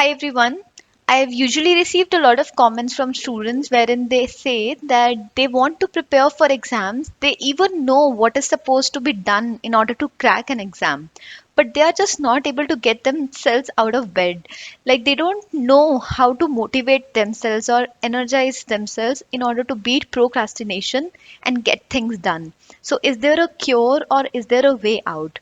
Hi everyone. I've usually received a lot of comments from students wherein they say that they want to prepare for exams. They even know what is supposed to be done in order to crack an exam, but they are just not able to get themselves out of bed. Like they don't know how to motivate themselves or energize themselves in order to beat procrastination and get things done. So, is there a cure or is there a way out?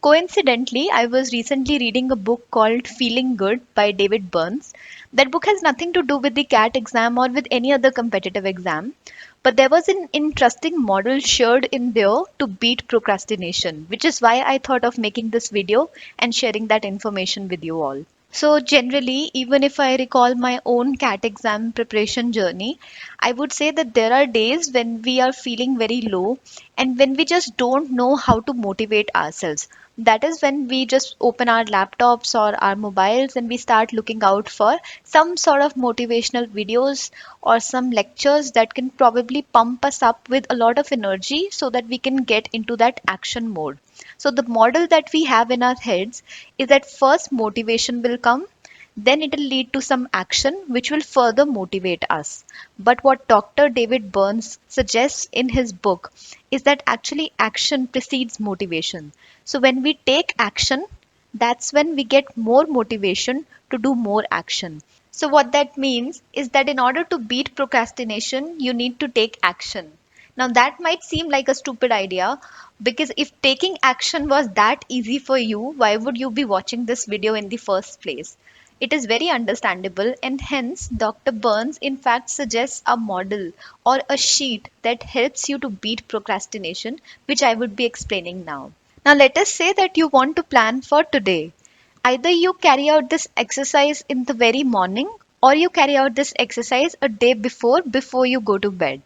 Coincidentally, I was recently reading a book called Feeling Good by David Burns. That book has nothing to do with the CAT exam or with any other competitive exam, but there was an interesting model shared in there to beat procrastination, which is why I thought of making this video and sharing that information with you all. So, generally, even if I recall my own CAT exam preparation journey, I would say that there are days when we are feeling very low and when we just don't know how to motivate ourselves. That is when we just open our laptops or our mobiles and we start looking out for some sort of motivational videos or some lectures that can probably pump us up with a lot of energy so that we can get into that action mode. So, the model that we have in our heads is that first motivation will come, then it will lead to some action which will further motivate us. But what Dr. David Burns suggests in his book is that actually action precedes motivation. So when we take action, that's when we get more motivation to do more action. So what that means is that in order to beat procrastination, you need to take action. Now, that might seem like a stupid idea because if taking action was that easy for you, why would you be watching this video in the first place? It is very understandable, and hence, Dr. Burns in fact suggests a model or a sheet that helps you to beat procrastination, which I would be explaining now. Now, let us say that you want to plan for today. Either you carry out this exercise in the very morning or you carry out this exercise a day before you go to bed.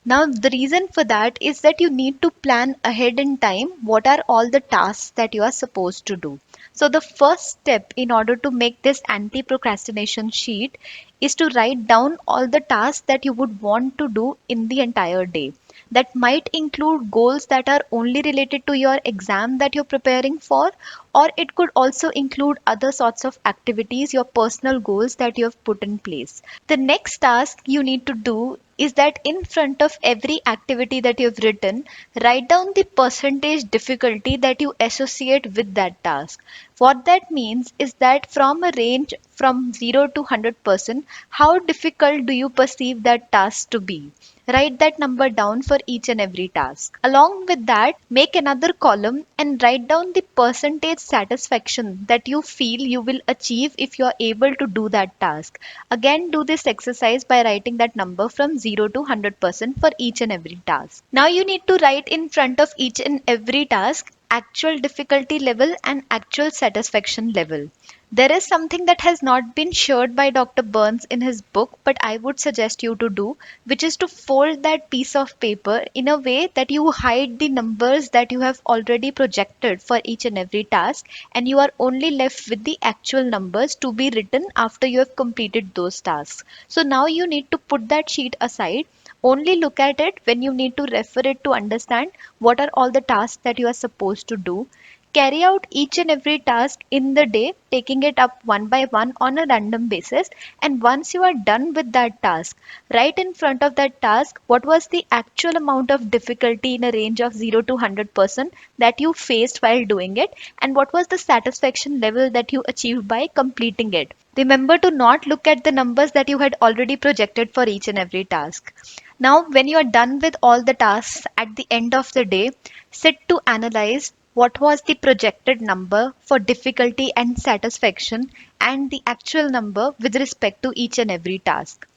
Now, the reason for that is that you need to plan ahead in time what are all the tasks that you are supposed to do. So, the first step in order to make this anti procrastination sheet is to write down all the tasks that you would want to do in the entire day. That might include goals that are only related to your exam that you're preparing for, or it could also include other sorts of activities, your personal goals that you have put in place. The next task you need to do is that in front of every activity that you've written, write down the percentage difficulty that you associate with that task. What that means is that from a range from 0 to 100%, how difficult do you perceive that task to be? Write that number down for each and every task. Along with that, make another column and write down the percentage satisfaction that you feel you will achieve if you are able to do that task. Again, do this exercise by writing that number from 0 to 100% for each and every task. Now you need to write in front of each and every task actual difficulty level and actual satisfaction level. There is something that has not been shared by Dr. Burns in his book, but I would suggest you to do, which is to fold that piece of paper in a way that you hide the numbers that you have already projected for each and every task, and you are only left with the actual numbers to be written after you have completed those tasks. So now you need to put that sheet aside. Only look at it when you need to refer it to understand what are all the tasks that you are supposed to do. Carry out each and every task in the day, taking it up one by one on a random basis. And once you are done with that task, right in front of that task, what was the actual amount of difficulty in a range of 0 to 100% that you faced while doing it, and what was the satisfaction level that you achieved by completing it. Remember to not look at the numbers that you had already projected for each and every task. Now, when you are done with all the tasks at the end of the day, sit to analyze what was the projected number for difficulty and satisfaction and the actual number with respect to each and every task.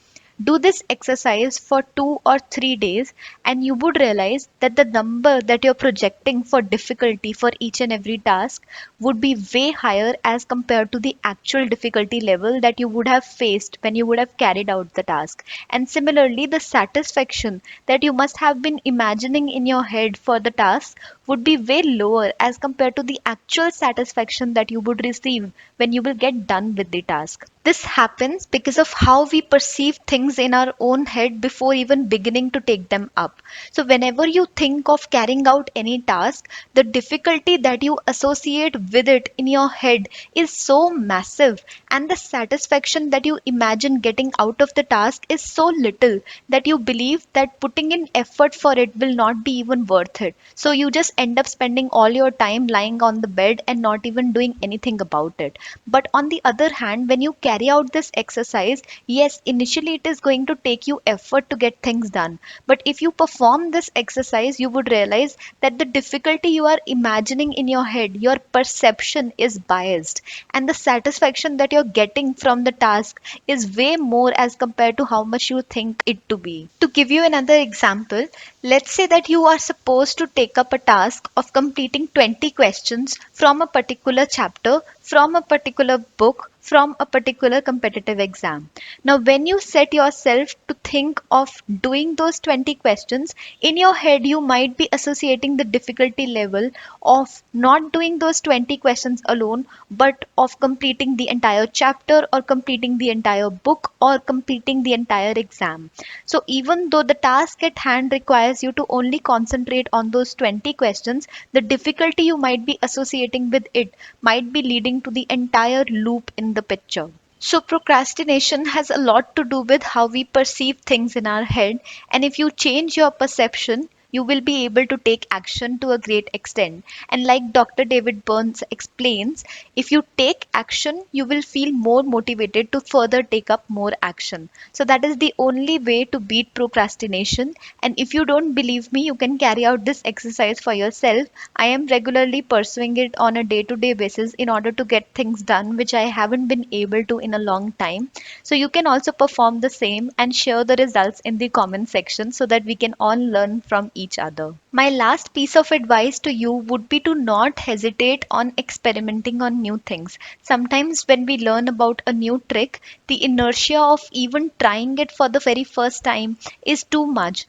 Do this exercise for 2 or 3 days, and you would realize that the number that you're projecting for difficulty for each and every task would be way higher as compared to the actual difficulty level that you would have faced when you would have carried out the task. And similarly, the satisfaction that you must have been imagining in your head for the task would be way lower as compared to the actual satisfaction that you would receive when you will get done with the task. This happens because of how we perceive things in our own head before even beginning to take them up. So, whenever you think of carrying out any task, the difficulty that you associate with it in your head is so massive, and the satisfaction that you imagine getting out of the task is so little that you believe that putting in effort for it will not be even worth it. So, you just end up spending all your time lying on the bed and not even doing anything about it. But on the other hand, when you carry out this exercise, yes, initially it is going to take you effort to get things done. But if you perform this exercise, you would realize that the difficulty you are imagining in your head, your perception is biased. And the satisfaction that you're getting from the task is way more as compared to how much you think it to be. To give you another example, let's say that you are supposed to take up a task of completing 20 questions from a particular chapter, from a particular book, from a particular competitive exam. Now, when you set yourself to think of doing those 20 questions, in your head you might be associating the difficulty level of not doing those 20 questions alone, but of completing the entire chapter or completing the entire book or completing the entire exam. So, even though the task at hand requires you to only concentrate on those 20 questions, the difficulty you might be associating with it might be leading to the entire loop in the picture. So, procrastination has a lot to do with how we perceive things in our head, and if you change your perception, you will be able to take action to a great extent. And like Dr. David Burns explains, if you take action, you will feel more motivated to further take up more action. So, that is the only way to beat procrastination. And if you don't believe me, you can carry out this exercise for yourself. I am regularly pursuing it on a day to day basis in order to get things done, which I haven't been able to in a long time. So you can also perform the same and share the results in the comment section so that we can all learn from each other. My last piece of advice to you would be to not hesitate on experimenting on new things. Sometimes when we learn about a new trick, the inertia of even trying it for the very first time is too much.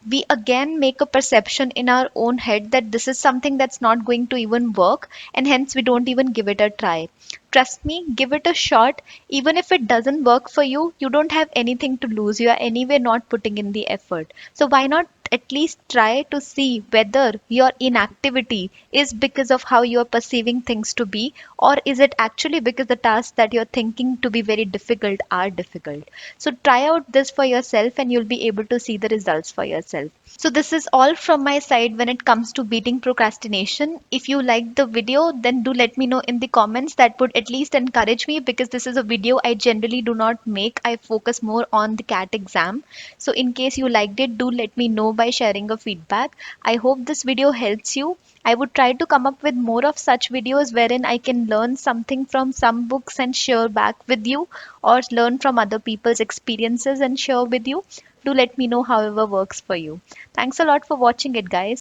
We again make a perception in our own head that this is something that's not going to even work, and hence we don't even give it a try. Trust me, give it a shot. Even if it doesn't work for you, you don't have anything to lose. You are anyway not putting in the effort. So why not at least try to see whether your inactivity is because of how you are perceiving things to be, or is it actually because the tasks that you're thinking to be very difficult are difficult. So try out this for yourself and you'll be able to see the results for yourself. So this is all from my side when it comes to beating procrastination. If you liked the video, then do let me know in the comments. That would at least encourage me, because this is a video I generally do not make. I focus more on the CAT exam. So in case you liked it, do let me know by sharing a feedback. I hope this video helps you. I would try to come up with more of such videos wherein I can learn something from some books and share back with you, or learn from other people's experiences and share with you. Do let me know however works for you. Thanks a lot for watching it, guys.